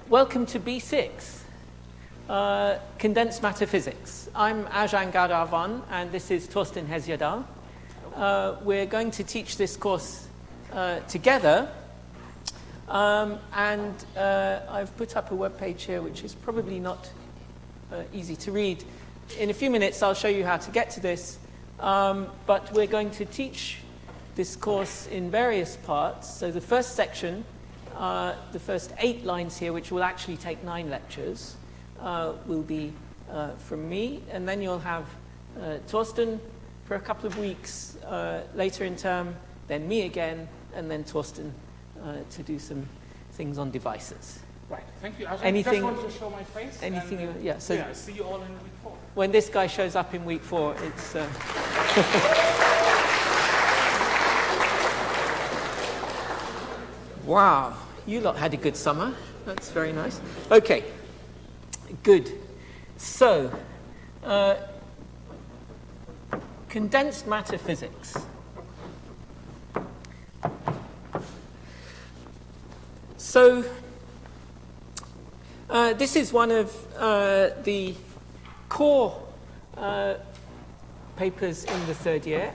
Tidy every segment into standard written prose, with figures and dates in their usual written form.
Welcome to B6, Condensed Matter Physics. I'm Arzhang Ardavan, and this is Thorsten Hesjedal. We're going to teach this course together, and I've put up a web page here which is probably not easy to read. In a few minutes I'll show you how to get to this, but we're going to teach this course in various parts. So the first section, the first 8 lines here, which will actually take 9 lectures, will be from me, and then you'll have Thorsten for a couple of weeks later in term, then me again, and then Thorsten to do some things on devices. Right, thank you. I Anything, just wanted to show my face. Anything, and, yeah. So yeah, see you all in week 4. When this guy shows up in week 4, it's. Wow, you lot had a good summer. That's very nice. Okay, good. So, condensed matter physics. So, this is one of the core papers in the 3rd year,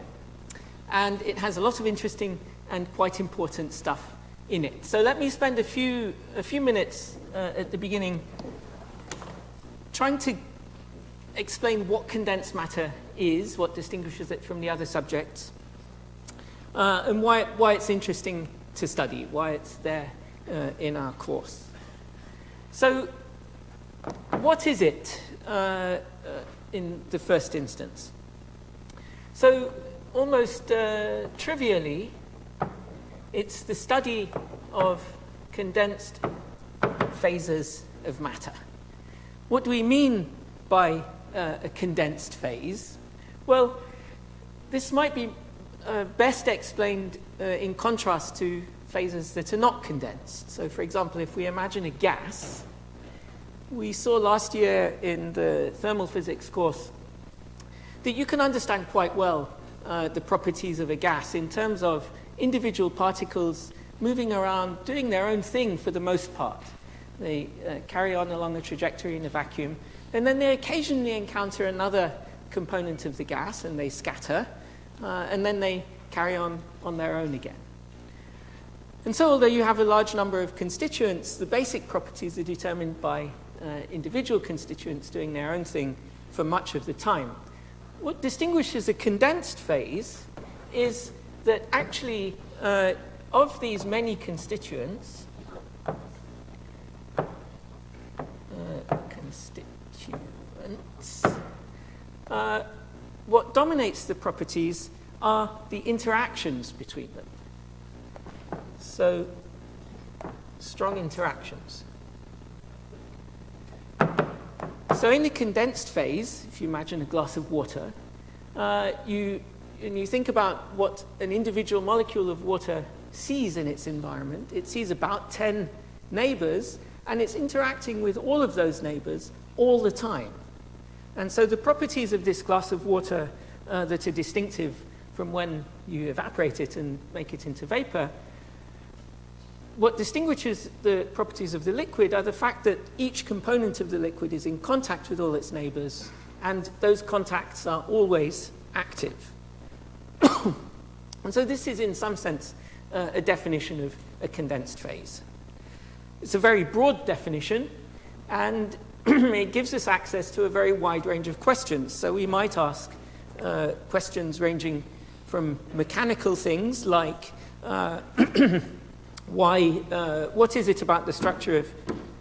and it has a lot of interesting and quite important stuff in it. So let me spend a few minutes at the beginning trying to explain what condensed matter is, what distinguishes it from the other subjects, and why it's interesting to study, why it's there in our course. So what is it in the first instance? So almost trivially, it's the study of condensed phases of matter. What do we mean by a condensed phase? Well, this might be best explained in contrast to phases that are not condensed. So, for example, if we imagine a gas, we saw last year in the thermal physics course that you can understand quite well the properties of a gas in terms of individual particles moving around, doing their own thing for the most part. They carry on along a trajectory in a vacuum, and then they occasionally encounter another component of the gas, and they scatter, and then they carry on their own again. And so, although you have a large number of constituents, the basic properties are determined by individual constituents doing their own thing for much of the time. What distinguishes a condensed phase is that actually, of these many constituents, what dominates the properties are the interactions between them. So, strong interactions. So in the condensed phase, if you imagine a glass of water, you think about what an individual molecule of water sees in its environment. It sees about 10 neighbors, and it's interacting with all of those neighbors all the time. And so the properties of this glass of water that are distinctive from when you evaporate it and make it into vapor, what distinguishes the properties of the liquid are the fact that each component of the liquid is in contact with all its neighbors, and those contacts are always active. And so this is, in some sense, a definition of a condensed phase. It's a very broad definition, and it gives us access to a very wide range of questions. So we might ask questions ranging from mechanical things like what is it about the structure of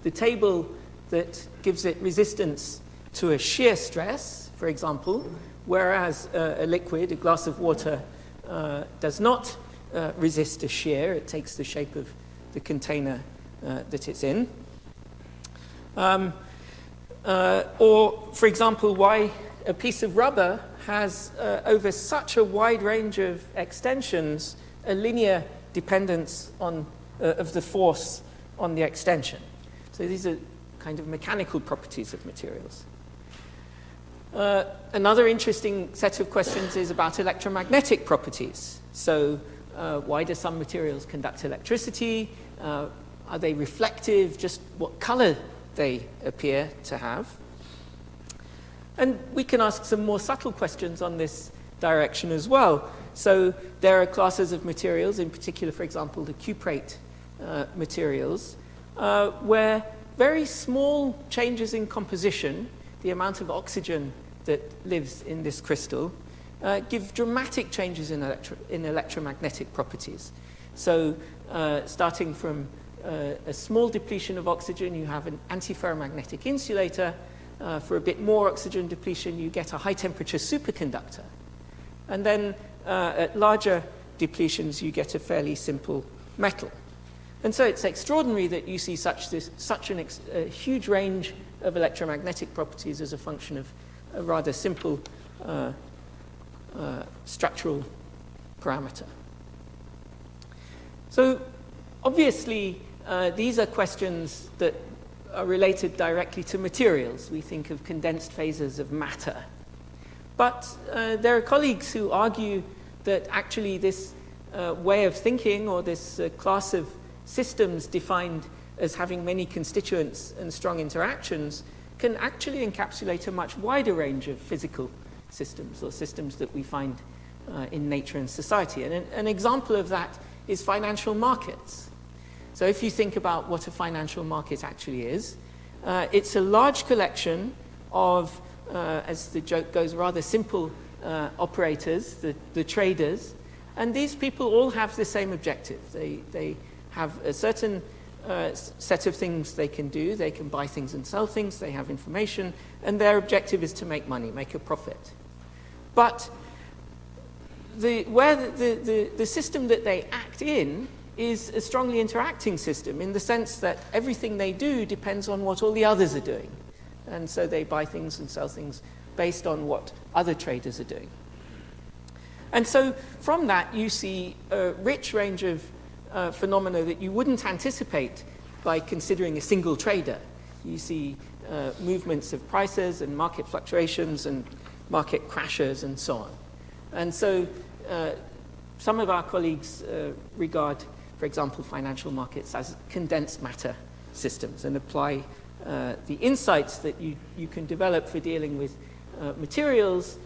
the table that gives it resistance to a shear stress, for example, whereas a liquid, a glass of water, does not resist a shear. It takes the shape of the container that it's in. Or, for example, why a piece of rubber has, over such a wide range of extensions, a linear dependence of the force on the extension. So these are kind of mechanical properties of materials. Another interesting set of questions is about electromagnetic properties. So why do some materials conduct electricity? Are they reflective? Just what color they appear to have? And we can ask some more subtle questions on this direction as well. So there are classes of materials, in particular, for example, the cuprate materials, where very small changes in composition, the amount of oxygen that lives in this crystal, give dramatic changes in electromagnetic properties. So starting from a small depletion of oxygen, you have an antiferromagnetic insulator. For a bit more oxygen depletion, you get a high-temperature superconductor. And then at larger depletions, you get a fairly simple metal. And so it's extraordinary that you see such a huge range of electromagnetic properties as a function of a rather simple structural parameter. So obviously, these are questions that are related directly to materials. We think of condensed phases of matter. But there are colleagues who argue that actually this way of thinking, or this class of systems defined as having many constituents and strong interactions, can actually encapsulate a much wider range of physical systems, or systems that we find in nature and society. And an example of that is financial markets. So if you think about what a financial market actually is, it's a large collection of, as the joke goes, rather simple operators, the traders, and these people all have the same objective. They have a certain set of things they can do. They can buy things and sell things. They have information, and their objective is to make money, make a profit. But the system that they act in is a strongly interacting system, in the sense that everything they do depends on what all the others are doing. And so they buy things and sell things based on what other traders are doing. And so from that, you see a rich range of phenomena that you wouldn't anticipate by considering a single trader. You see movements of prices and market fluctuations and market crashes and so on. And so some of our colleagues regard, for example, financial markets as condensed matter systems, and apply the insights that you can develop for dealing with materials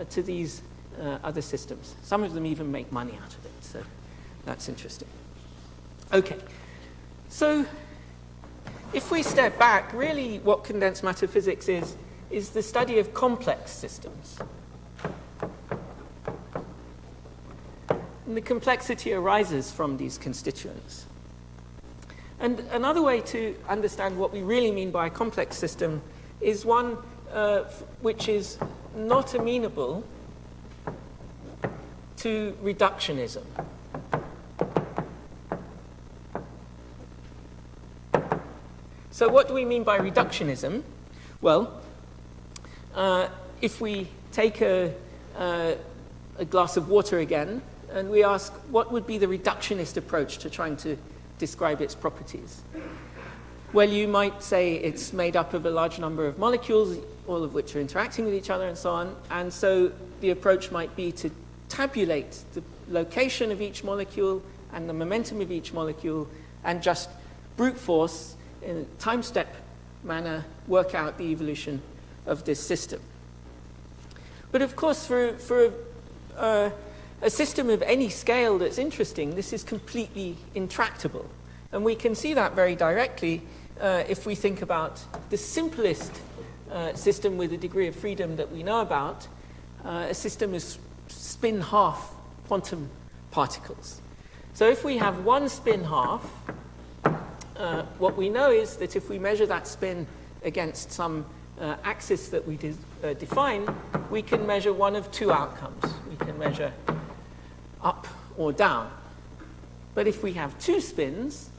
to these other systems. Some of them even make money out of it, so that's interesting. Okay, so if we step back, really what condensed matter physics is the study of complex systems. And the complexity arises from these constituents. And another way to understand what we really mean by a complex system is one which is not amenable to reductionism. So what do we mean by reductionism? Well, if we take a glass of water again, and we ask, what would be the reductionist approach to trying to describe its properties? Well, you might say it's made up of a large number of molecules, all of which are interacting with each other and so on. And so the approach might be to tabulate the location of each molecule and the momentum of each molecule, and just brute force, in a time step manner, work out the evolution of this system. But of course, for a system of any scale that's interesting, this is completely intractable. And we can see that very directly if we think about the simplest system with a degree of freedom that we know about, a system is spin-half quantum particles. So if we have one spin-half, what we know is that if we measure that spin against some axis that we define, we can measure one of two outcomes. We can measure up or down. But if we have two spins,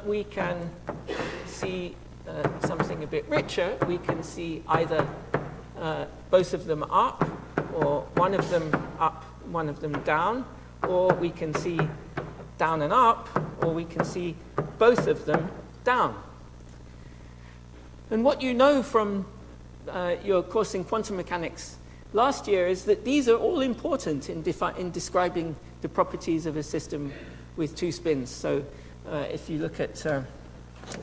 we can see something a bit richer. We can see either both of them up, or one of them up, one of them down, or we can see down and up, or we can see both of them down. And what you know from your course in quantum mechanics last year is that these are all important in describing the properties of a system with two spins. So if you look at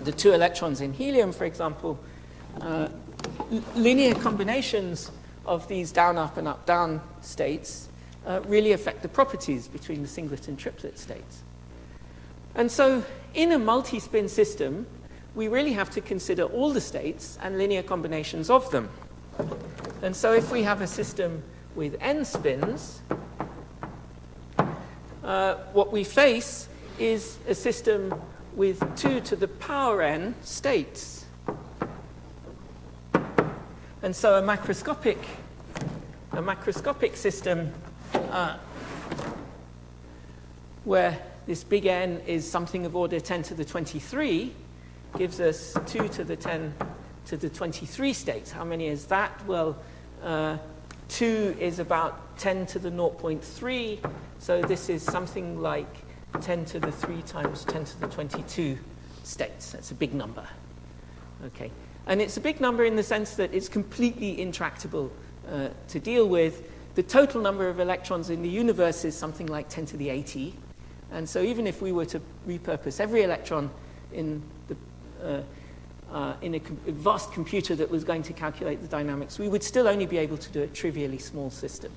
the 2 electrons in helium, for example, linear combinations of these down-up and up-down states really affect the properties between the singlet and triplet states. And so in a multi-spin system, we really have to consider all the states and linear combinations of them. And so if we have a system with n spins, what we face is a system with 2 to the power n states. And so a macroscopic system where this big N is something of order 10 to the 23 gives us 2 to the 10 to the 23 states. How many is that? Well, 2 is about 10 to the 0.3, so this is something like 10 to the 3 times 10 to the 22 states. That's a big number. Okay. And it's a big number in the sense that it's completely intractable to deal with. The total number of electrons in the universe is something like 10 to the 80. And so even if we were to repurpose every electron in a vast computer that was going to calculate the dynamics, we would still only be able to do a trivially small system,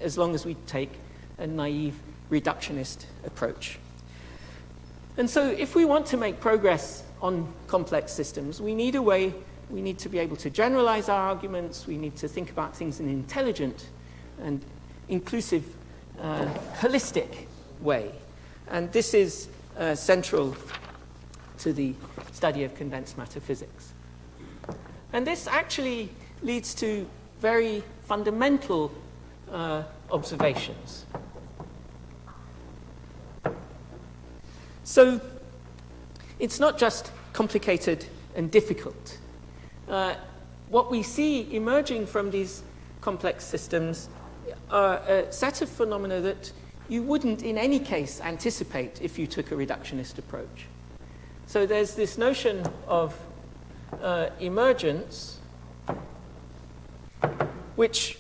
as long as we take a naive reductionist approach. And so if we want to make progress on complex systems, we need a way, we need to be able to generalize our arguments, we need to think about things in an intelligent and inclusive, holistic way. And this is central to the study of condensed matter physics. And this actually leads to very fundamental observations. So it's not just complicated and difficult. What we see emerging from these complex systems are a set of phenomena that you wouldn't in any case anticipate if you took a reductionist approach. So there's this notion of emergence, which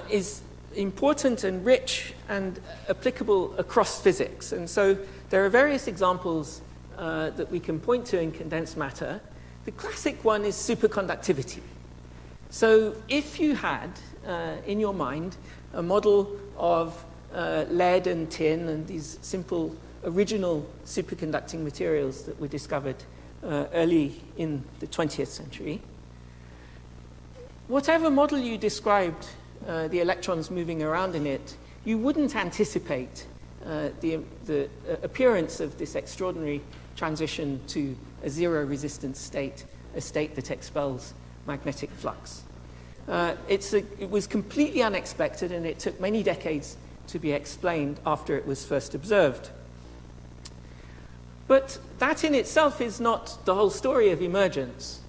is important and rich and applicable across physics. And so there are various examples that we can point to in condensed matter. The classic one is superconductivity. So if you had in your mind a model of lead and tin and these simple original superconducting materials that were discovered early in the 20th century, whatever model you described the electrons moving around in it, you wouldn't anticipate the appearance of this extraordinary transition to a zero resistance state, a state that expels magnetic flux. It was completely unexpected, and it took many decades to be explained after it was first observed. But that in itself is not the whole story of emergence.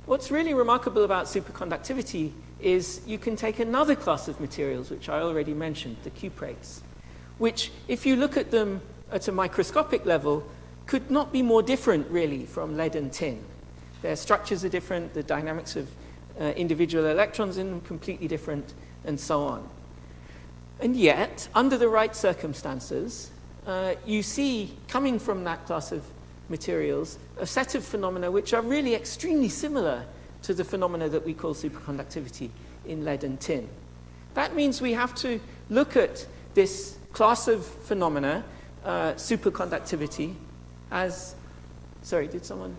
What's really remarkable about superconductivity is you can take another class of materials, which I already mentioned, the cuprates, which, if you look at them at a microscopic level, could not be more different, really, from lead and tin. Their structures are different, the dynamics of individual electrons in them completely different, and so on. And yet, under the right circumstances, you see, coming from that class of materials, a set of phenomena which are really extremely similar to the phenomena that we call superconductivity in lead and tin. That means we have to look at this class of phenomena, superconductivity, as... Sorry, did someone...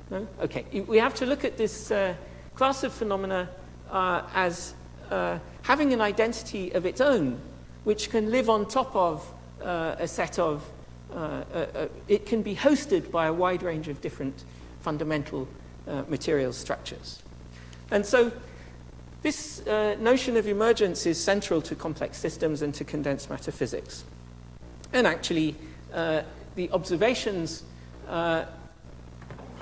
No? Okay. We have to look at this class of phenomena as having an identity of its own, which can live on top of a set of... it can be hosted by a wide range of different fundamental material structures. And so this notion of emergence is central to complex systems and to condensed matter physics. And actually, the observations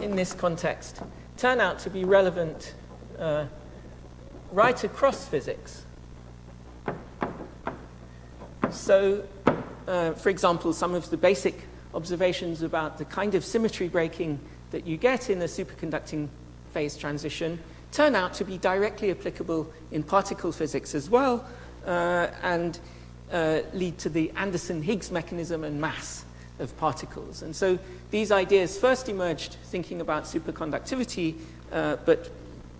in this context turn out to be relevant right across physics. So, for example, some of the basic observations about the kind of symmetry breaking that you get in a superconducting phase transition turn out to be directly applicable in particle physics as well. And lead to the Anderson-Higgs mechanism and mass of particles. And so these ideas first emerged thinking about superconductivity, but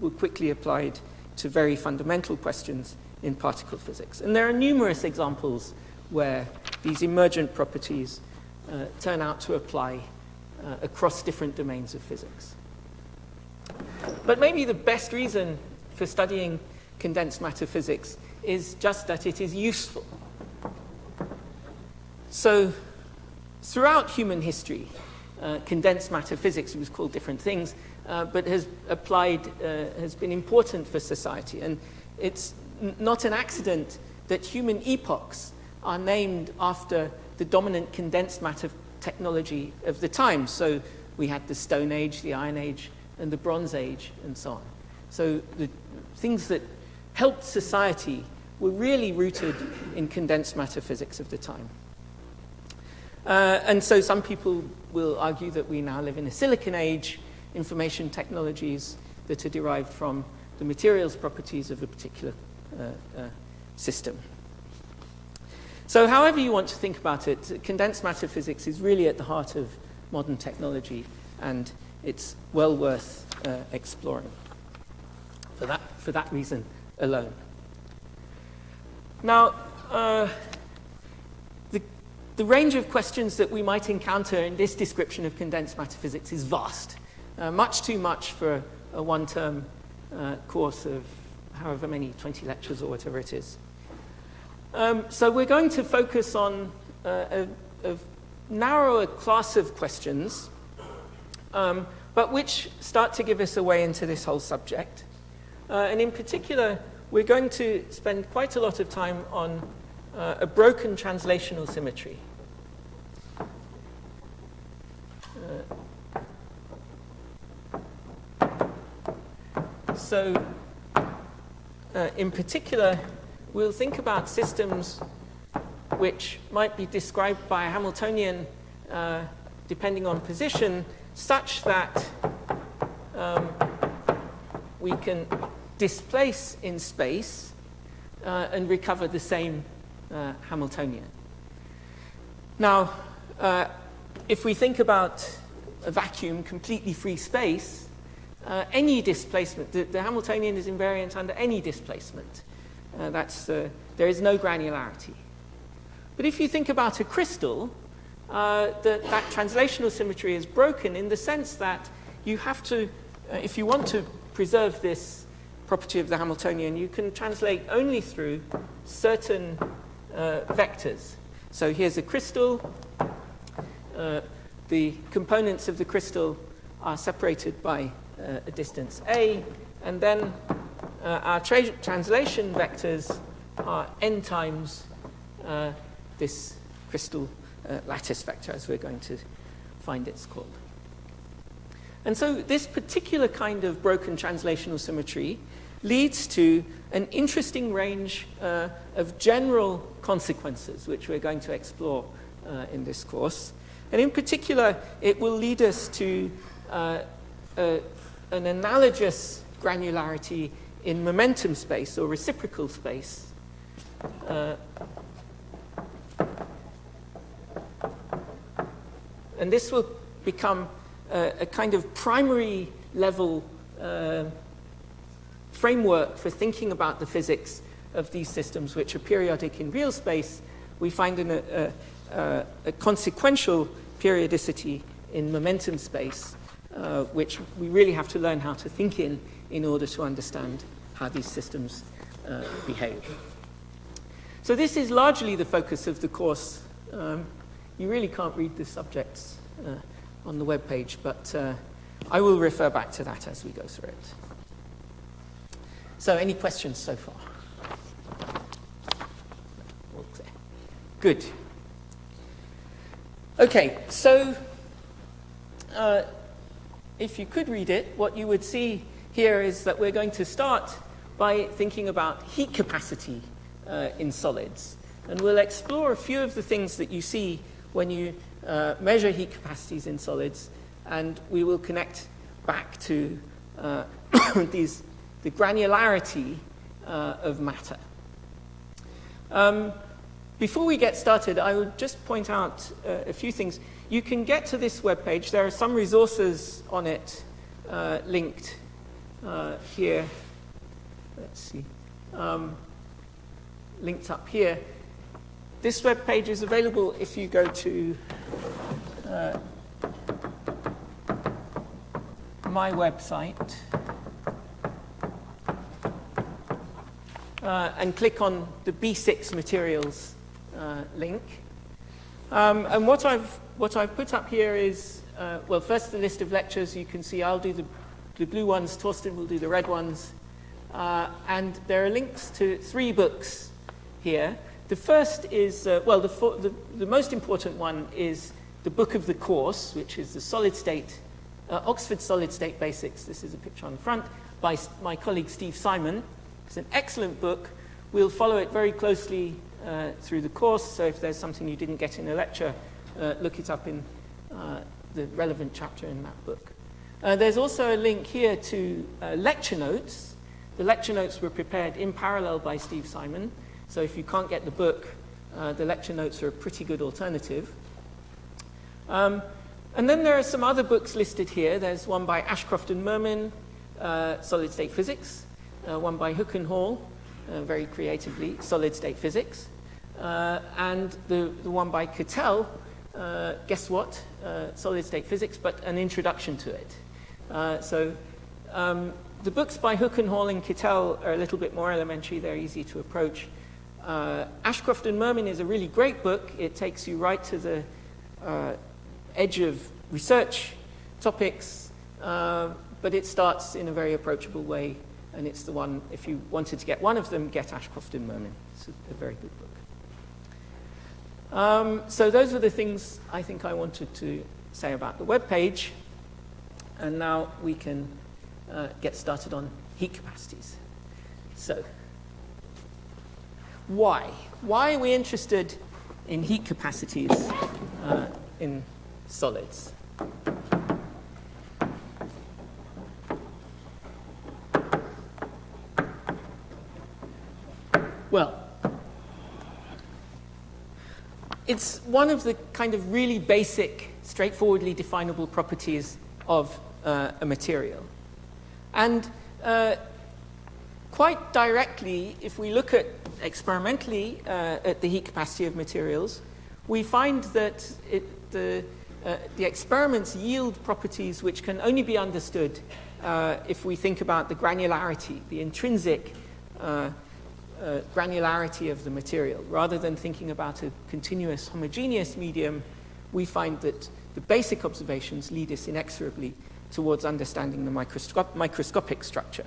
were quickly applied to very fundamental questions in particle physics. And there are numerous examples where these emergent properties turn out to apply across different domains of physics. But maybe the best reason for studying condensed matter physics is just that it is useful. So throughout human history, condensed matter physics, it was called different things, but has been important for society. And it's not an accident that human epochs are named after the dominant condensed matter technology of the time. So we had the Stone Age, the Iron Age, and the Bronze Age, and so on. So the things that helped society were really rooted in condensed matter physics of the time. And so some people will argue that we now live in a Silicon Age, information technologies that are derived from the materials properties of a particular system. So however you want to think about it, condensed matter physics is really at the heart of modern technology, and it's well worth exploring for that reason alone. Now, the range of questions that we might encounter in this description of condensed matter physics is vast, much too much for a one-term course of however many, 20 lectures or whatever it is. So we're going to focus on a narrower class of questions, but which start to give us a way into this whole subject. And in particular, we're going to spend quite a lot of time on a broken translational symmetry. In particular, we'll think about systems which might be described by a Hamiltonian, depending on position, such that we can displace in space and recover the same Hamiltonian. Now, if we think about a vacuum, completely free space, any displacement, the Hamiltonian is invariant under any displacement. There is no granularity. But if you think about a crystal, that translational symmetry is broken in the sense that you have to, if you want to preserve this property of the Hamiltonian, you can translate only through certain vectors. So here's a crystal. The components of the crystal are separated by a distance a, and then our translation vectors are n times this crystal lattice vector, as we're going to find it's called. And so this particular kind of broken translational symmetry leads to an interesting range of general consequences, which we're going to explore in this course. And in particular, it will lead us to an analogous granularity in momentum space or reciprocal space. And this will become a kind of primary level framework for thinking about the physics of these systems, which are periodic in real space. We find a consequential periodicity in momentum space, which we really have to learn how to think in order to understand how these systems behave. So this is largely the focus of the course. You really can't read the subjects on the web page, but I will refer back to that as we go through it. So any questions so far? All clear. Good. Okay, so if you could read it, what you would see here is that we're going to start by thinking about heat capacity in solids. And we'll explore a few of the things that you see when you measure heat capacities in solids, and we will connect back to the granularity of matter. Before we get started, I would just point out a few things. You can get to this webpage. There are some resources on it linked here. Let's see. Linked up here. This webpage is available if you go to my website and click on the B6 materials link. And what I've put up here is, well, first the list of lectures. You can see I'll do the blue ones, Thorsten will do the red ones. And there are links to 3 books here. The first is, well, the most important one is the book of the course, which is the solid state, Oxford Solid State Basics. This is a picture on the front by my colleague Steve Simon. It's an excellent book. We'll follow it very closely through the course, so if there's something you didn't get in a lecture, look it up in the relevant chapter in that book. There's also a link here to lecture notes. The lecture notes were prepared in parallel by Steve Simon, so if you can't get the book, the lecture notes are a pretty good alternative. And then there are some other books listed here. There's one by Ashcroft and Mermin, Solid State Physics, one by Hook and Hall, very creatively, Solid State Physics, and the one by Cattell, guess what, Solid State Physics, but an introduction to it. The books by Hook and Hall and Cattell are a little bit more elementary. They're easy to approach. Ashcroft and Mermin is a really great book. It takes you right to the edge of research topics, but it starts in a very approachable way, and it's the one, if you wanted to get one of them, get Ashcroft and Mermin. It's a very good book. So those are the things I think I wanted to say about the web page, and now we can get started on heat capacities. So, why? Why are we interested in heat capacities in solids? Well, it's one of the kind of really basic, straightforwardly definable properties of a material. And quite directly, if we look at experimentally at the heat capacity of materials, we find that the experiments yield properties which can only be understood if we think about the granularity, the intrinsic granularity of the material. Rather than thinking about a continuous homogeneous medium, we find that the basic observations lead us inexorably towards understanding the microscopic structure.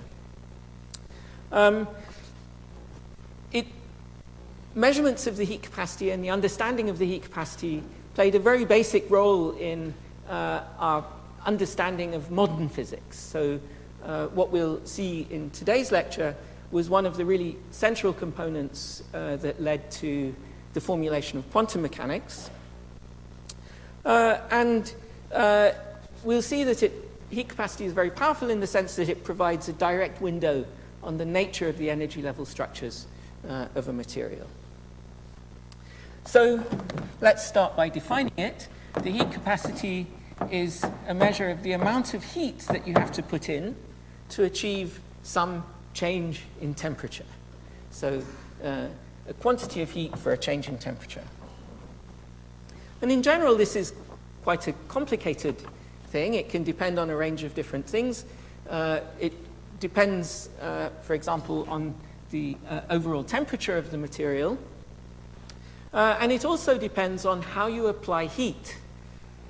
Measurements of the heat capacity and the understanding of the heat capacity played a very basic role in our understanding of modern physics. So what we'll see in today's lecture was one of the really central components that led to the formulation of quantum mechanics. And we'll see that heat capacity is very powerful in the sense that it provides a direct window on the nature of the energy level structures of a material. So let's start by defining it. The heat capacity is a measure of the amount of heat that you have to put in to achieve some change in temperature. So a quantity of heat for a change in temperature. And in general, this is quite a complicated thing. It can depend on a range of different things. It depends, for example, on the overall temperature of the material. And it also depends on how you apply heat.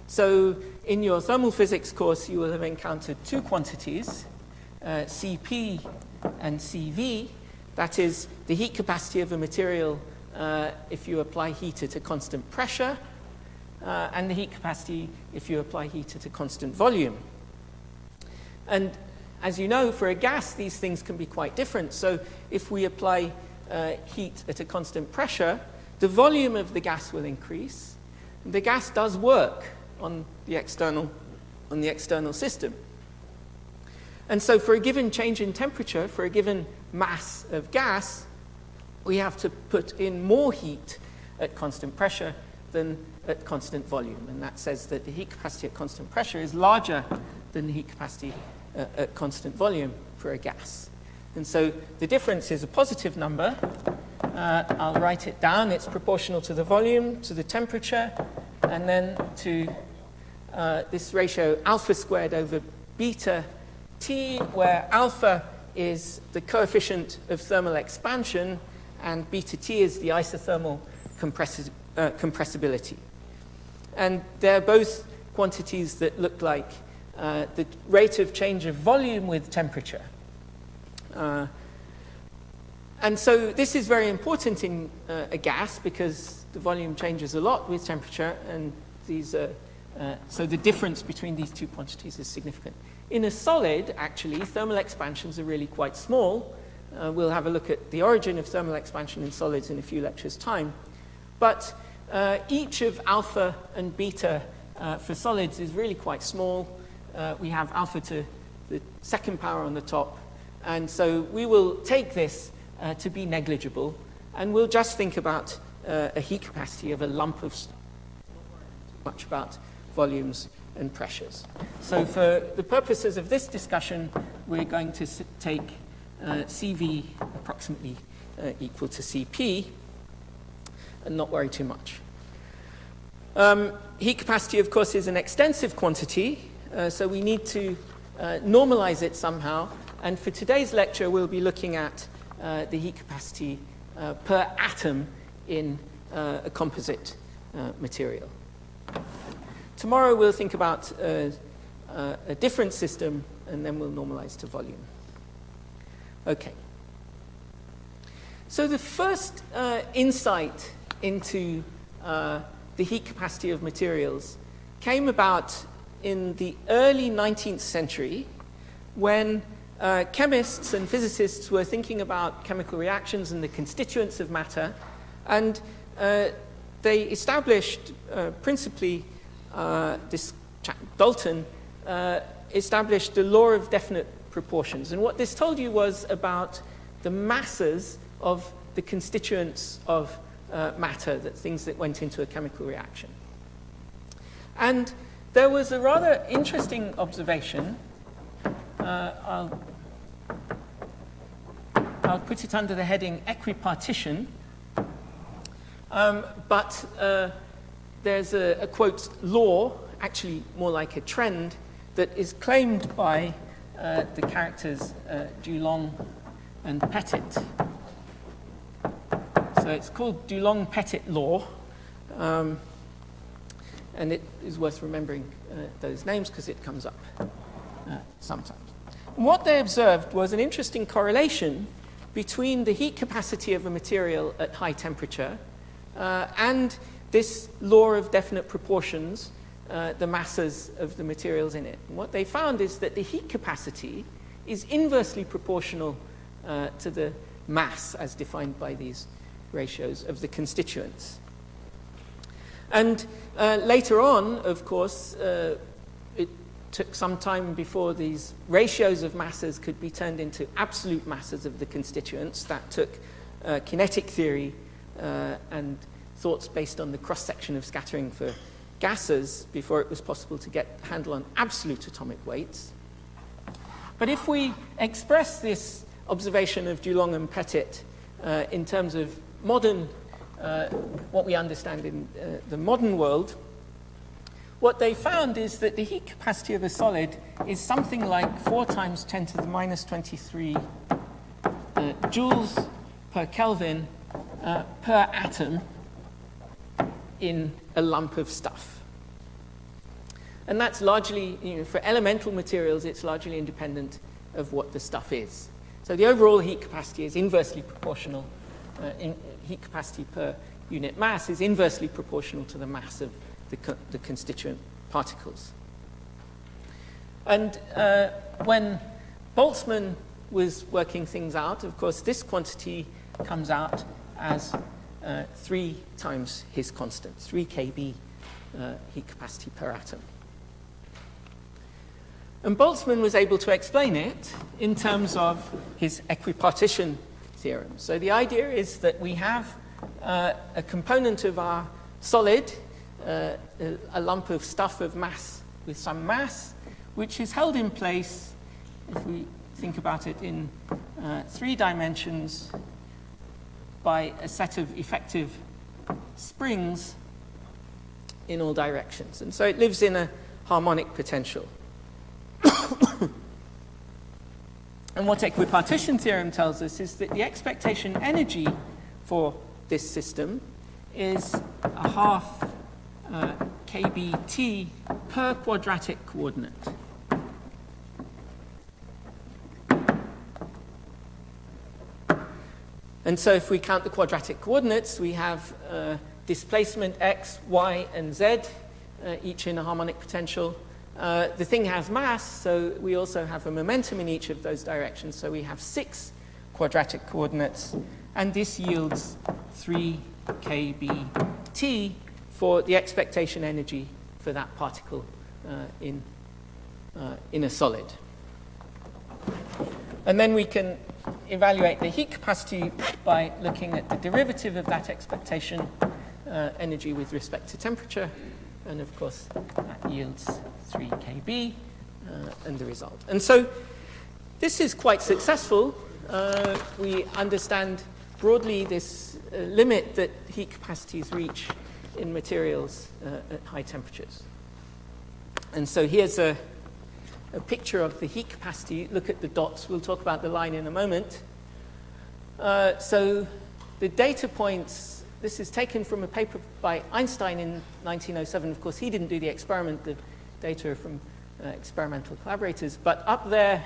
So in your thermal physics course, you will have encountered 2 quantities, Cp and Cv. That is the heat capacity of a material if you apply heat at a constant pressure, and the heat capacity if you apply heat at a constant volume. And as you know, for a gas, these things can be quite different. So if we apply heat at a constant pressure, the volume of the gas will increase. The gas does work on the external system. And so for a given change in temperature, for a given mass of gas, we have to put in more heat at constant pressure than at constant volume. And that says that the heat capacity at constant pressure is larger than the heat capacity at constant volume for a gas. And so the difference is a positive number. I'll write it down. It's proportional to the volume, to the temperature, and then to this ratio alpha squared over beta T, where alpha is the coefficient of thermal expansion and beta T is the isothermal compressibility. And they're both quantities that look like the rate of change of volume with temperature. And so this is very important in a gas because the volume changes a lot with temperature, and so the difference between these two quantities is significant. In a solid, actually, thermal expansions are really quite small. We'll have a look at the origin of thermal expansion in solids in a few lectures' time. But each of alpha and beta for solids is really quite small. We have alpha to the second power on the top. And so we will take this to be negligible, and we'll just think about a heat capacity of a lump of stuff, not much about volumes and pressures. So for the purposes of this discussion, we're going to take CV approximately equal to CP and not worry too much. Heat capacity, of course, is an extensive quantity, so we need to normalize it somehow. And for today's lecture, we'll be looking at the heat capacity per atom in a composite material. Tomorrow, we'll think about a different system, and then we'll normalize to volume. Okay. So the first insight into the heat capacity of materials came about in the early 19th century when chemists and physicists were thinking about chemical reactions and the constituents of matter, and they established principally this chap, Dalton, established the law of definite proportions. And what this told you was about the masses of the constituents of matter, that things that went into a chemical reaction. And there was a rather interesting observation. I'll put it under the heading equipartition. But there's a quote law, actually more like a trend, that is claimed by the characters Dulong and Petit. So it's called Dulong-Petit law, and it is worth remembering those names because it comes up sometimes. And what they observed was an interesting correlation between the heat capacity of a material at high temperature and this law of definite proportions, the masses of the materials in it. And what they found is that the heat capacity is inversely proportional to the mass as defined by these ratios of the constituents. And later on, of course, it took some time before these ratios of masses could be turned into absolute masses of the constituents. That took kinetic theory and thoughts based on the cross-section of scattering for gases before it was possible to get a handle on absolute atomic weights. But if we express this observation of Dulong and Petit in terms of modern, what we understand in the modern world, what they found is that the heat capacity of a solid is something like 4 times 10 to the minus 23 joules per Kelvin per atom in a lump of stuff. And that's largely, for elemental materials, it's largely independent of what the stuff is. So the overall heat capacity is inversely proportional. Heat capacity per unit mass is inversely proportional to the mass of the constituent particles. And when Boltzmann was working things out, of course, this quantity comes out as 3 times his constant, 3 kb heat capacity per atom. And Boltzmann was able to explain it in terms of his equipartition theorem. So the idea is that we have a component of our solid, a lump of stuff of mass with some mass, which is held in place, if we think about it in 3 dimensions, by a set of effective springs in all directions. And so it lives in a harmonic potential. And what equipartition theorem tells us is that the expectation energy for this system is a half kBt per quadratic coordinate. And so if we count the quadratic coordinates, we have displacement x, y, and z, each in a harmonic potential. The thing has mass, so we also have a momentum in each of those directions. So we have 6 quadratic coordinates, and this yields 3 kBt for the expectation energy for that particle in a solid. And then we can evaluate the heat capacity by looking at the derivative of that expectation energy with respect to temperature. And of course, that yields 3 kB and the result. And so this is quite successful. We understand broadly this limit that heat capacities reach in materials at high temperatures. And so here's a picture of the heat capacity. Look at the dots. We'll talk about the line in a moment. So the data points, this is taken from a paper by Einstein in 1907. Of course, he didn't do the experiment. The data are from experimental collaborators. But up there,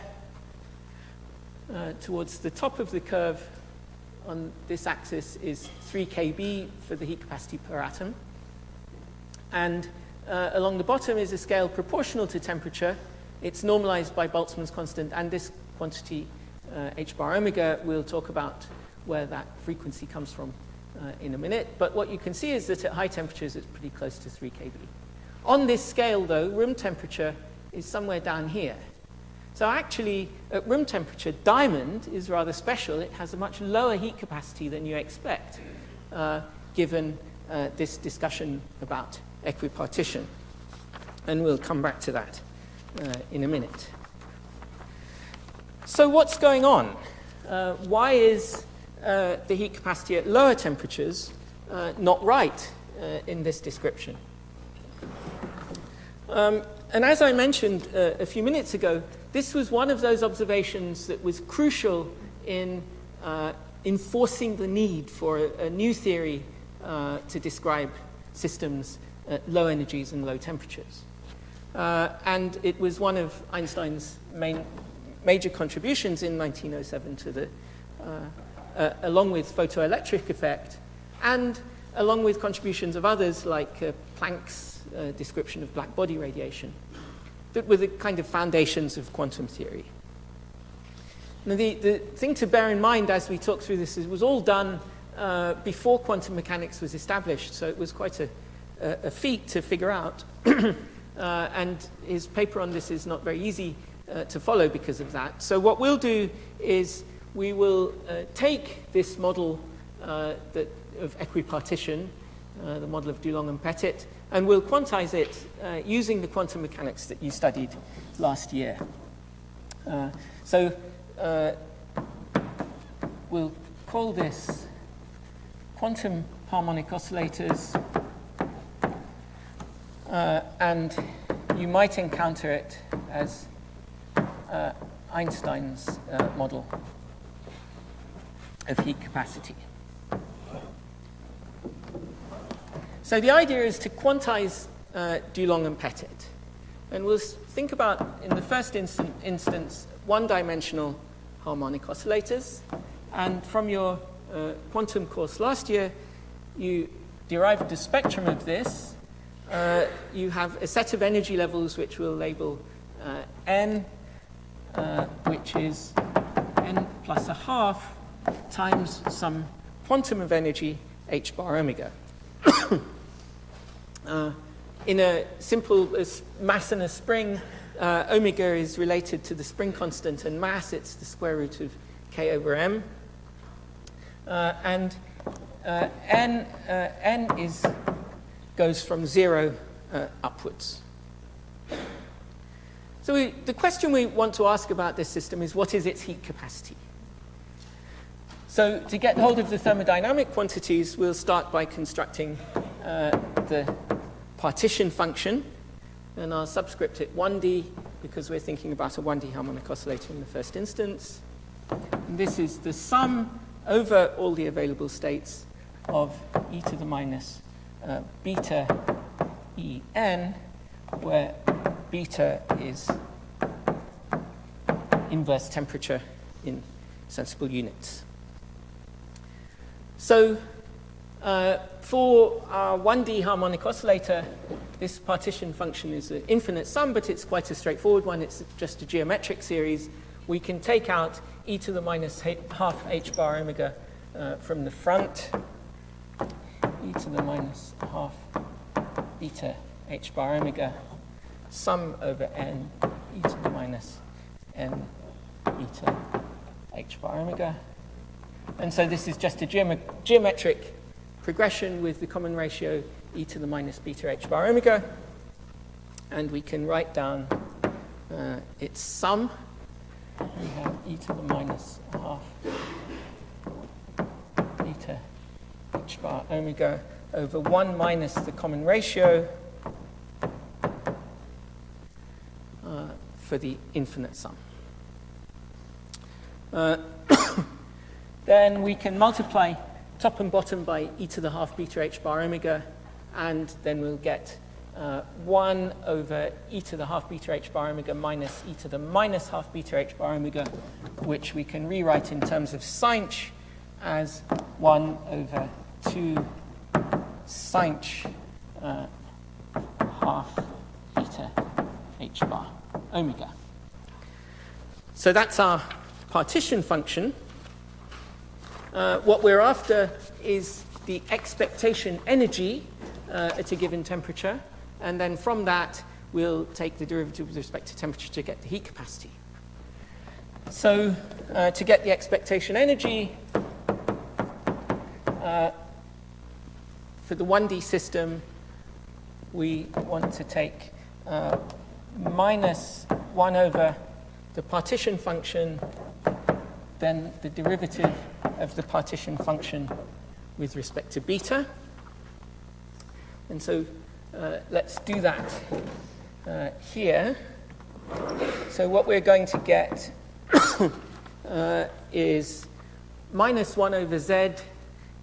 towards the top of the curve on this axis is 3 kB for the heat capacity per atom. And along the bottom is a scale proportional to temperature. It's normalized by Boltzmann's constant, and this quantity, h bar omega, we'll talk about where that frequency comes from in a minute. But what you can see is that at high temperatures, it's pretty close to 3 kB. On this scale, though, room temperature is somewhere down here. So actually, at room temperature, diamond is rather special. It has a much lower heat capacity than you expect, given this discussion about equipartition. And we'll come back to that in a minute. So what's going on? Why is the heat capacity at lower temperatures not right in this description? And as I mentioned a few minutes ago, this was one of those observations that was crucial in enforcing the need for a new theory to describe systems at low energies and low temperatures. And it was one of Einstein's major contributions in 1907 to the, along with photoelectric effect, and along with contributions of others like Planck's description of black body radiation, that were the kind of foundations of quantum theory. Now, the thing to bear in mind as we talk through this is it was all done before quantum mechanics was established, so it was quite a feat to figure out. And his paper on this is not very easy to follow because of that. So what we'll do is we will take this model of equipartition, the model of Dulong-Petit, and we'll quantize it using the quantum mechanics that you studied last year. So we'll call this quantum harmonic oscillators, and you might encounter it as Einstein's model of heat capacity. So the idea is to quantize Dulong-Petit. And we'll think about, in the first instance, one-dimensional harmonic oscillators. And from your quantum course last year, you derived the spectrum of this. You have a set of energy levels which we'll label n, which is n plus a half times some quantum of energy, h bar omega. In a simple mass in a spring, omega is related to the spring constant, and mass, it's the square root of k over m. And n goes from 0 upwards. So the question we want to ask about this system is, what is its heat capacity? So to get hold of the thermodynamic quantities, we'll start by constructing the partition function, and I'll subscript it 1D because we're thinking about a 1D harmonic oscillator in the first instance. And this is the sum over all the available states of e to the minus beta En, where beta is inverse temperature in sensible units. So for our 1D harmonic oscillator, this partition function is an infinite sum, but it's quite a straightforward one. It's just a geometric series. We can take out e to the minus half h bar omega from the front, e to the minus half beta h bar omega, sum over n, e to the minus n beta h bar omega. And so this is just a geometric progression with the common ratio e to the minus beta h bar omega. And we can write down its sum. We have e to the minus half beta h bar omega over 1 minus the common ratio for the infinite sum. Then we can multiply top and bottom by e to the half beta h bar omega, and then we'll get 1 over e to the half beta h bar omega minus e to the minus half beta h bar omega, which we can rewrite in terms of sinh as 1 over 2 sinh half beta h bar omega. So that's our partition function. What we're after is the expectation energy at a given temperature, and then from that we'll take the derivative with respect to temperature to get the heat capacity. So to get the expectation energy for the 1D system, we want to take minus 1 over the partition function, then the derivative of the partition function with respect to beta. And so let's do that here. So what we're going to get is minus 1 over z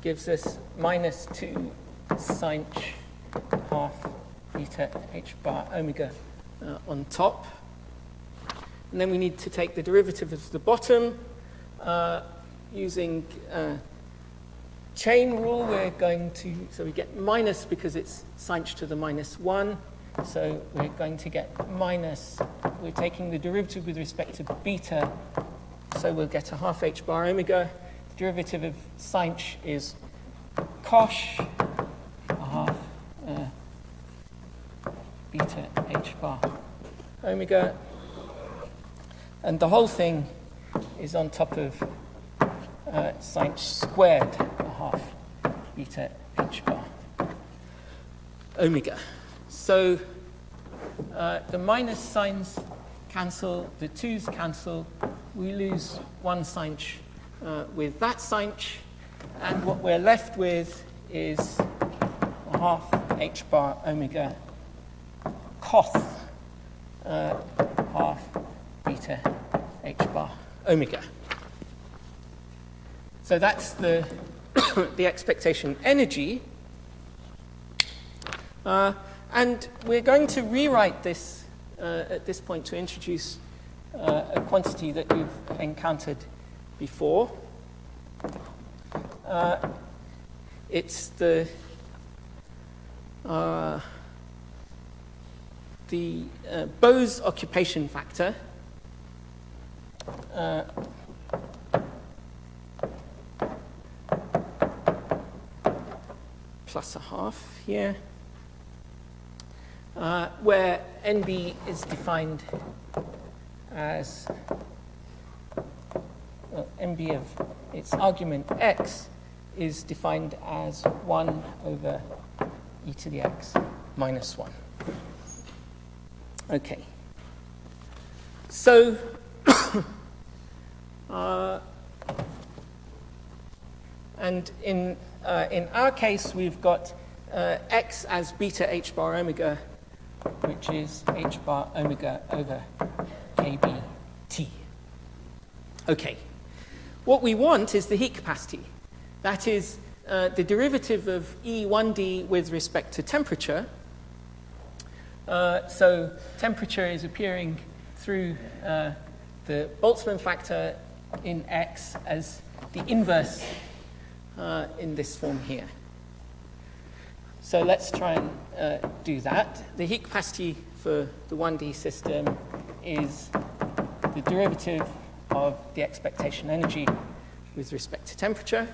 gives us minus 2 sinh half beta h bar omega on top. And then we need to take the derivative of the bottom. Using chain rule, we're going to, so we get minus because it's sinh to the minus 1. So we're going to get minus, we're taking the derivative with respect to beta, so we'll get a half h bar omega. The derivative of sinh is cosh, a half beta h bar omega. And the whole thing is on top of sinh squared, a half beta h bar omega. So the minus signs cancel, the 2's cancel, we lose 1 sinh with that sinh, and what we're left with is a half h bar omega coth half beta h bar omega. So that's the the expectation energy. And we're going to rewrite this at this point to introduce a quantity that you've encountered before. It's the Bose occupation factor. Plus a half here, where NB is defined as, well, NB of its argument x is defined as 1 over e to the x minus 1. Okay. So, and in our case, we've got x as beta h bar omega, which is h bar omega over kBt. Okay. What we want is the heat capacity. That is the derivative of E1d with respect to temperature. So temperature is appearing through the Boltzmann factor in x as the inverse in this form here. So let's try and do that. The heat capacity for the 1D system is the derivative of the expectation energy with respect to temperature.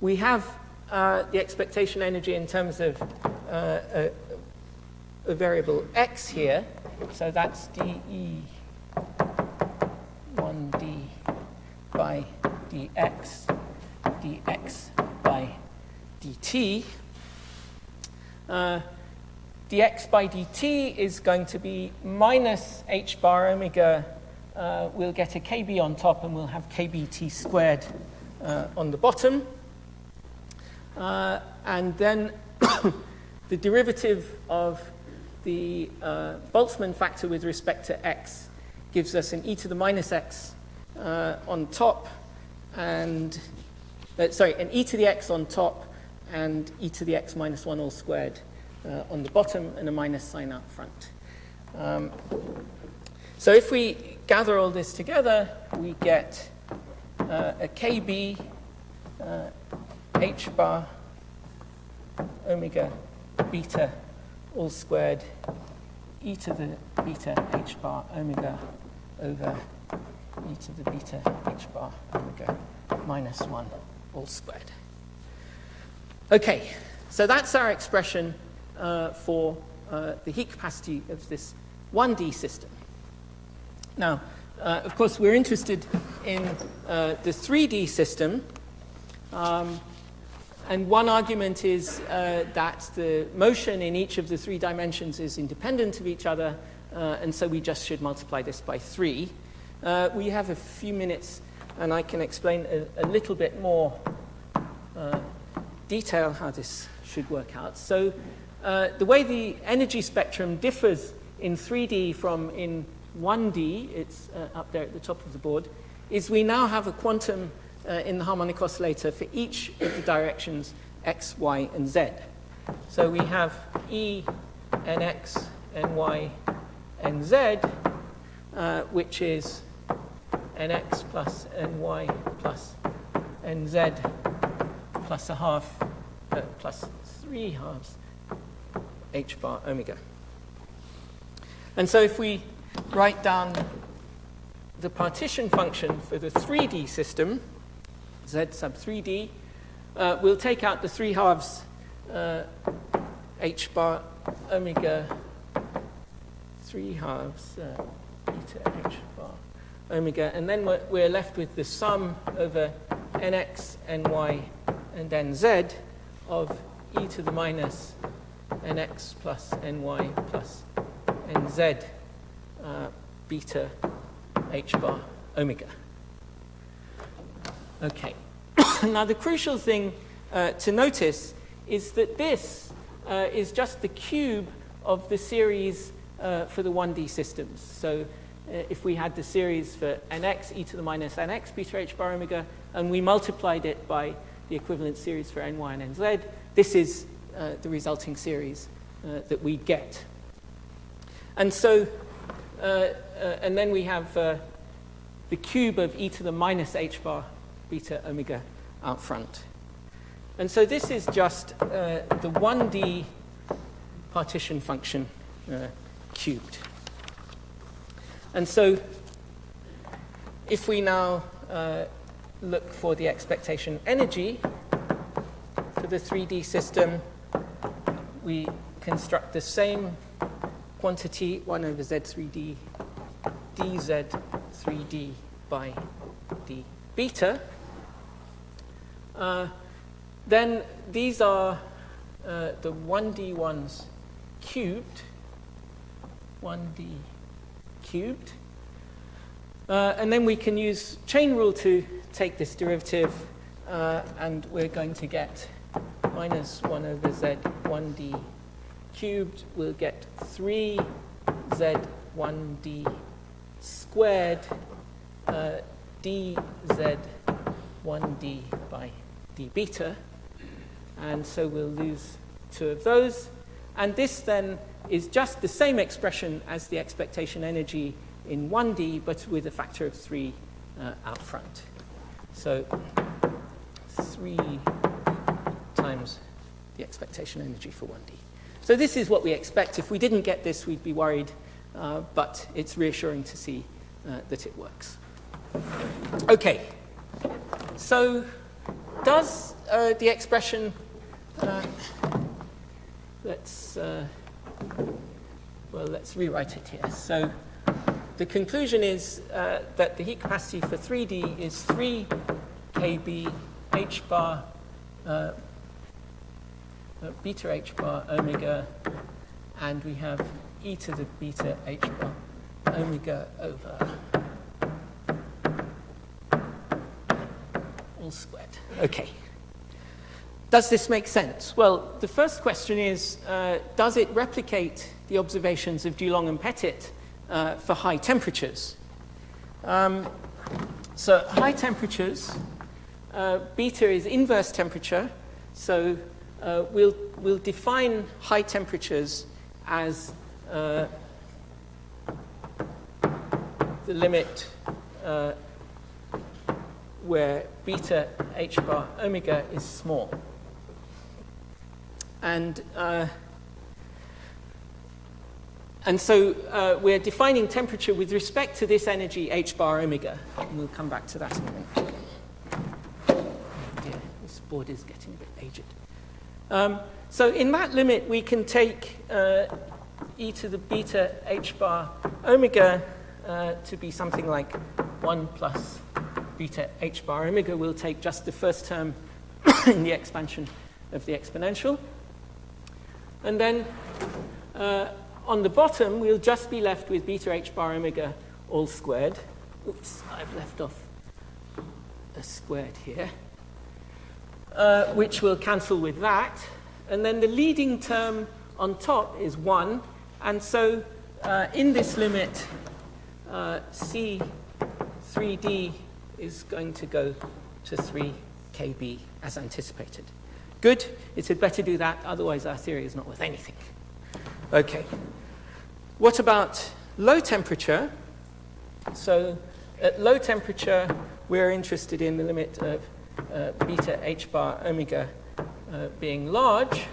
We have the expectation energy in terms of a variable x here. So that's dE 1d by dx, dx by dt. Dx by dt is going to be minus h bar omega. We'll get a kb on top, and we'll have kbt squared on the bottom. And then the derivative of the Boltzmann factor with respect to x gives us an e to the minus x on top, and an e to the x on top and e to the x minus 1 all squared on the bottom, and a minus sign out front. So if we gather all this together, we get a kb h bar omega beta all squared e to the beta h bar omega over e to the beta h bar omega minus 1 all squared. Okay, so that's our expression for the heat capacity of this 1D system. Now, of course, we're interested in the 3D system. And one argument is that the motion in each of the 3 dimensions is independent of each other, and so we just should multiply this by 3. We have a few minutes, and I can explain a little bit more detail how this should work out. So the way the energy spectrum differs in 3D from in 1D, it's up there at the top of the board, is we now have a quantum in the harmonic oscillator for each of the directions x, y, and z. So we have E, nx, ny, nz, which is nx plus ny plus nz plus a half plus 3 halves h bar omega. And so if we write down the partition function for the 3D system, z sub 3D, we'll take out the 3 halves h bar omega, 3 halves beta h bar omega, and then we're left with the sum over nx, ny, and nz of e to the minus nx plus ny plus nz beta h bar omega. Okay. Now, the crucial thing to notice is that this is just the cube of the series for the 1D systems. So if we had the series for nx, e to the minus nx beta h bar omega, and we multiplied it by the equivalent series for ny and nz, this is the resulting series that we get. And so, and then we have the cube of e to the minus h bar beta omega out front. And so this is just the 1D partition function cubed. And so if we now look for the expectation energy for the 3D system, we construct the same quantity, 1 over z3d dz3d by d beta. then these are the 1D ones cubed, 1D cubed. And then we can use chain rule to take this derivative, and we're going to get minus 1 over z 1d cubed. We'll get 3z 1d squared dz 1d by d beta. And so we'll lose 2 of those. And this then is just the same expression as the expectation energy in 1D, but with a factor of 3 out front. So 3 times the expectation energy for 1D. So this is what we expect. If we didn't get this, we'd be worried, but it's reassuring to see that it works. Okay, so does the expression, let's rewrite it here. So the conclusion is that the heat capacity for 3D is 3 kb h bar beta h bar omega, and we have e to the beta h bar omega over all squared. Okay. Does this make sense? Well, the first question is, does it replicate the observations of Dulong and Petit for high temperatures? So high temperatures, beta is inverse temperature, so we'll define high temperatures as the limit where beta h bar omega is small. And so we're defining temperature with respect to this energy h bar omega. And we'll come back to that in a minute. Oh dear, this board is getting a bit aged. So in that limit, we can take e to the beta h bar omega to be something like 1 plus beta h bar omega. We'll take just the first term in the expansion of the exponential. And then on the bottom, we'll just be left with beta h bar omega all squared. Oops, I've left off a squared here, which will cancel with that. And then the leading term on top is 1. And so in this limit, C3D is going to go to 3 kb as anticipated. Good. It had better do that, otherwise our theory is not worth anything. Okay. What about low temperature? So at low temperature, we're interested in the limit of beta h bar omega being large.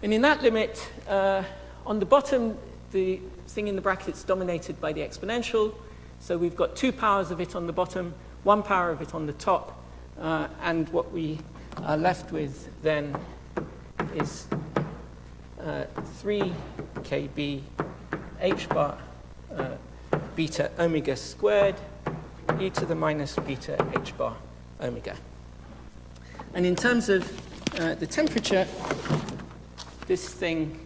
And in that limit, on the bottom, the thing in the brackets dominated by the exponential. So we've got 2 powers of it on the bottom, 1 power of it on the top, and what we are left with then is 3 kb h bar beta omega squared e to the minus beta h bar omega. And in terms of the temperature, this thing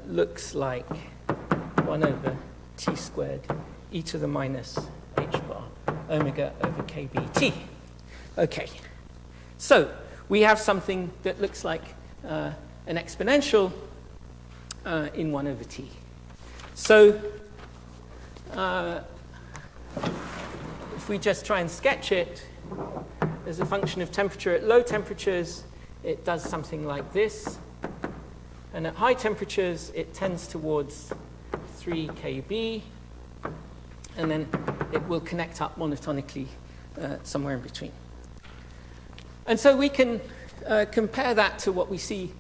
looks like 1 over t squared e to the minus h bar omega over kbt. Okay. So we have something that looks like an exponential in 1 over t. So if we just try and sketch it as a function of temperature at low temperatures, it does something like this. And at high temperatures, it tends towards 3 kb. And then it will connect up monotonically somewhere in between. And so we can compare that to what we see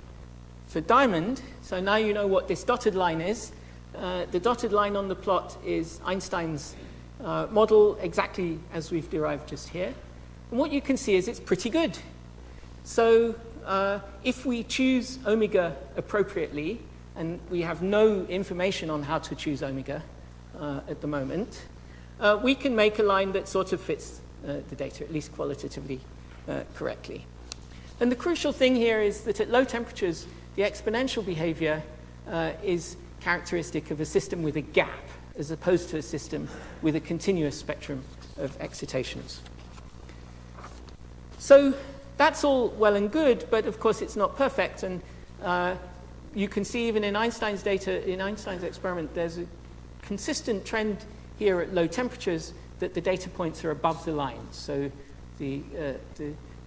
for diamond. So now you know what this dotted line is. The dotted line on the plot is Einstein's model, exactly as we've derived just here. And what you can see is it's pretty good. So if we choose omega appropriately, and we have no information on how to choose omega at the moment, we can make a line that sort of fits the data, at least qualitatively correctly. And the crucial thing here is that at low temperatures, the exponential behavior is characteristic of a system with a gap, as opposed to a system with a continuous spectrum of excitations. So that's all well and good, but of course it's not perfect. And you can see even in Einstein's data, in Einstein's experiment, there's a consistent trend here at low temperatures that the data points are above the line. So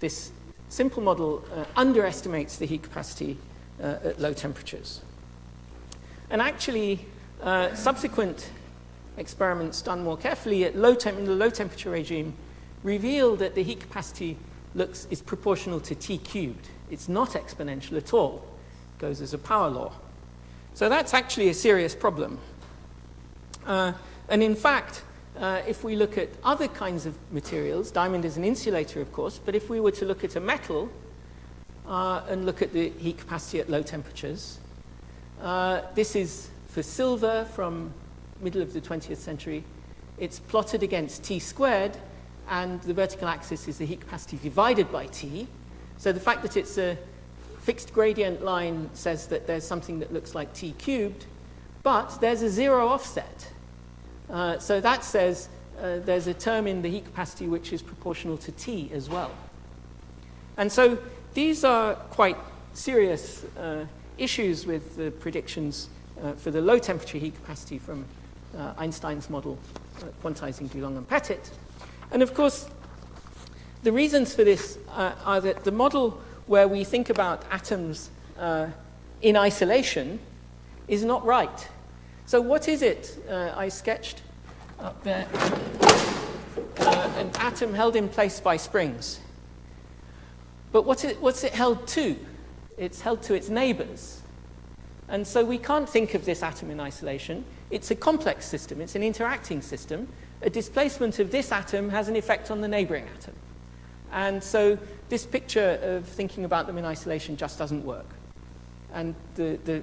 this simple model underestimates the heat capacity at low temperatures. And actually, subsequent experiments done more carefully at in the low temperature regime reveal that the heat capacity is proportional to T cubed. It's not exponential at all. It goes as a power law. So that's actually a serious problem. And in fact, if we look at other kinds of materials, diamond is an insulator, of course, but if we were to look at a metal and look at the heat capacity at low temperatures, this is for silver from middle of the 20th century. It's plotted against T squared, and the vertical axis is the heat capacity divided by T. So the fact that it's a fixed gradient line says that there's something that looks like T cubed, but there's a zero offset. So that says there's a term in the heat capacity which is proportional to T as well. And so these are quite serious issues with the predictions for the low temperature heat capacity from Einstein's model quantizing Dulong-Petit. And of course, the reasons for this are that the model where we think about atoms in isolation is not right. So what is it? I sketched up there an atom held in place by springs. But what's it held to? It's held to its neighbors. And so we can't think of this atom in isolation. It's a complex system. It's an interacting system. A displacement of this atom has an effect on the neighboring atom. And so this picture of thinking about them in isolation just doesn't work. And the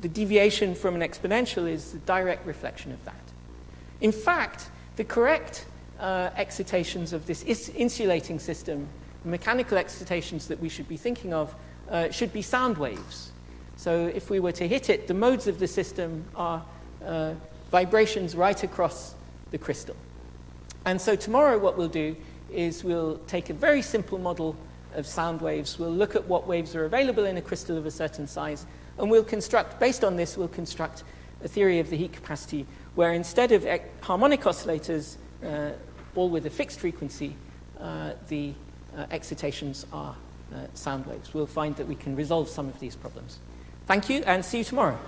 deviation from an exponential is a direct reflection of that. In fact, the correct excitations of this insulating system, mechanical excitations that we should be thinking of, should be sound waves. So if we were to hit it, the modes of the system are vibrations right across the crystal. And so tomorrow what we'll do is we'll take a very simple model of sound waves. We'll look at what waves are available in a crystal of a certain size, and we'll construct, based on this, we'll construct a theory of the heat capacity where instead of harmonic oscillators, all with a fixed frequency, the excitations are sound waves. We'll find that we can resolve some of these problems. Thank you, and see you tomorrow.